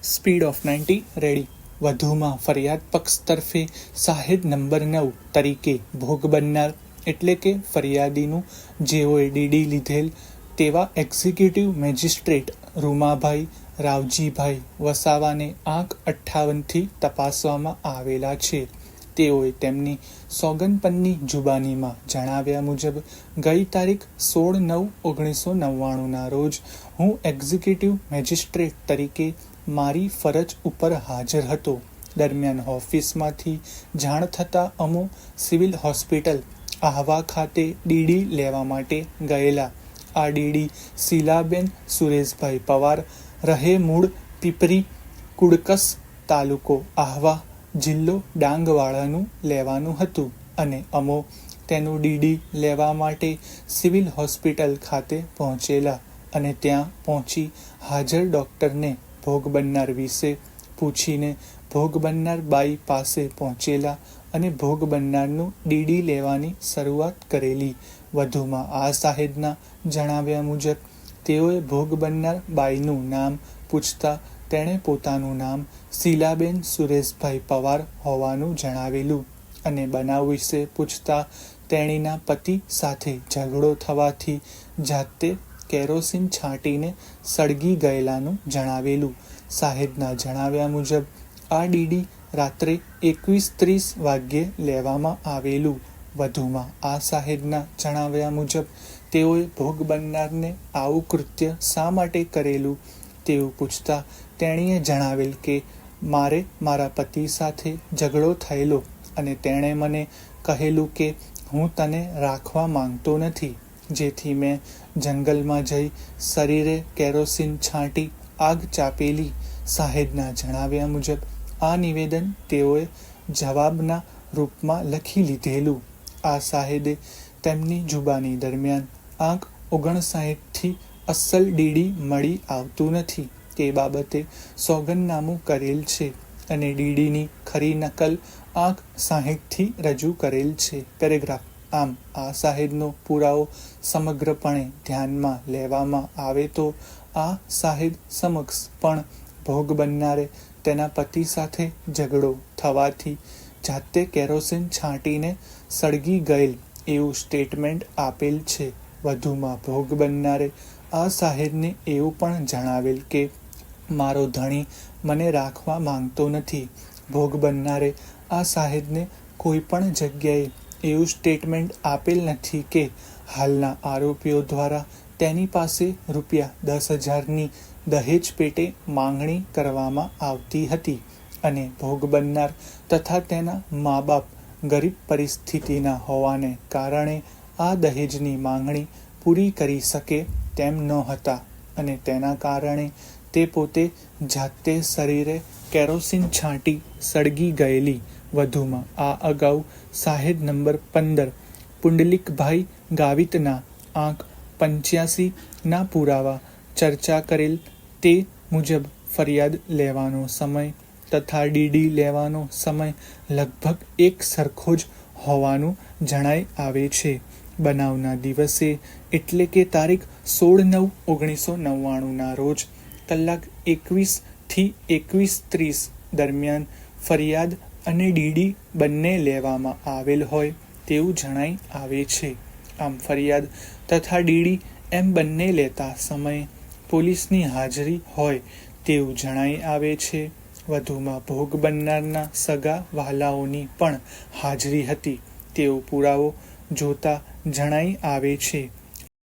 Speed of 90 ready. વધુમાં ફરિયાદ પક્ષ તરફે સાહેદ નંબર 9 તરીકે ભોગ બનનાર એટલે કે ફરિયાદીનું જેઓએ ડીડી લીધેલ તેવા એક્ઝિક્યુટિવ મેજિસ્ટ્રેટ રૂમાભાઈ રાવજીભાઈ વસાવાને આંક 58થી તપાસવામાં આવેલા છે. તેઓએ તેમની સોગંદપન્ની જુબાનીમાં જણાવ્યા મુજબ ગઈ તારીખ 16/9/1999 રોજ હું એક્ઝિક્યુટિવ મેજિસ્ટ્રેટ તરીકે મારી ફરજ ઉપર હાજર હતો. દરમિયાન ઓફિસમાંથી જાણ થતાં અમો સિવિલ હોસ્પિટલ આહવા ખાતે ડીડી લેવા માટે ગયેલા. આ ડીડી શીલાબેન સુરેશભાઈ પવાર રહે મૂળ પીપરી કુડકસ તાલુકો આહવા જિલ્લો ડાંગવાળાનું લેવાનું હતું અને અમો તેનું ડીડી લેવા માટે સિવિલ હોસ્પિટલ ખાતે પહોંચેલા અને ત્યાં પહોંચી હાજર ડૉક્ટરને ભોગ બનનાર વિશે પૂછીને ભોગ બનનાર બાઈ પાસે પહોંચેલા અને ભોગ બનનારનું ડીડી લેવાની શરૂઆત કરેલી. વધુમાં આ સાહેબના જણાવ્યા મુજબ તેઓએ ભોગ બનનાર બાઈનું નામ પૂછતા તેણે પોતાનું નામ શીલાબેન સુરેશભાઈ પવાર હોવાનું જણાવેલું અને બનાવ વિશે પૂછતા તેણીના પતિ સાથે ઝઘડો થવાથી જાતે કેરોસીન છાંટીને સળગી ગયેલાનું જણાવેલું. સાહેબના જણાવ્યા મુજબ આ ડીડી રાત્રે 21:30 વાગ્યે લેવામાં આવેલું. વધુમાં આ સાહેબના જણાવ્યા મુજબ તેઓએ ભોગ બનનારને આવું કૃત્ય શા માટે કરેલું તેવું પૂછતા તેણીએ જણાવેલ કે મારે મારા પતિ સાથે ઝઘડો થયેલો અને તેણે મને કહેલું કે હું તને રાખવા માંગતો નથી, જેથી મેં જંગલમાં જઈ શરીરે કેરોસીન છાંટી આગ ચાપેલી. સાહેબના જણાવ્યા મુજબ આ નિવેદન તેઓએ જવાબના રૂપમાં લખી લીધેલું. આ સાહેબે તેમની જુબાની દરમિયાન આંક 59થી અસલ ડીડી મળી આવતું નથી તે બાબતે સોગંદનામું કરેલ છે અને ડીડીની ખરી નકલ આંક 60થી રજૂ કરેલ છે. પેરેગ્રાફ. આમ આ સાહેબનો પુરાવો સમગ્રપણે ધ્યાનમાં લેવામાં આવે તો આ સાહેબ સમક્ષ પણ ભોગ બનનારે તેના પતિ સાથે ઝઘડો થવાથી જાતે કેરોસીન છાંટીને સળગી ગયેલ એવું સ્ટેટમેન્ટ આપેલ છે. વધુમાં ભોગ બનનારે આ સાહેબને એવું પણ જણાવેલ કે મારો ધણી મને રાખવા માંગતો નથી. ભોગ બનનારે આ સાહેબને કોઈ પણ જગ્યાએ એવું સ્ટેટમેન્ટ આપેલ નથી કે હાલના આરોપીઓ દ્વારા તેની પાસે ₹10,000ની દહેજ પેટે માંગણી કરવામાં આવતી હતી અને ભોગ બનનાર તથા તેના મા બાપ ગરીબ પરિસ્થિતિના હોવાને કારણે આ દહેજની માંગણી પૂરી કરી શકે તેમ નહોતા અને તેના કારણે તે પોતે જાતે શરીરે કેરોસીન છાંટી સળગી ગયેલી. વધુમાં આ અગાઉ સાહેબ નંબર 15 પુંડલિકભાઈ ગાવિતના આંક 85ના પુરાવા ચર્ચા કરેલ તે મુજબ ફરિયાદ લેવાનો સમય તથા ડીડી લેવાનો સમય લગભગ એક સરખો જ હોવાનું જણાઈ આવે છે. બનાવના દિવસે એટલે કે તારીખ 16/9/1999 રોજ કલાક 21થી 21:30 દરમિયાન ફરિયાદ અને ડીડી બંને લેવામાં આવેલ હોય તેવું જણાઈ આવે છે. આમ ફરિયાદ તથા ડીડી એમ બંને લેતા સમયે પોલીસની હાજરી હોય તેવું જણાઈ આવે છે. વધુમાં ભોગ બનનારના સગા વહાલાઓની પણ હાજરી હતી તેવો પુરાવો જોતા જણાઈ આવે છે.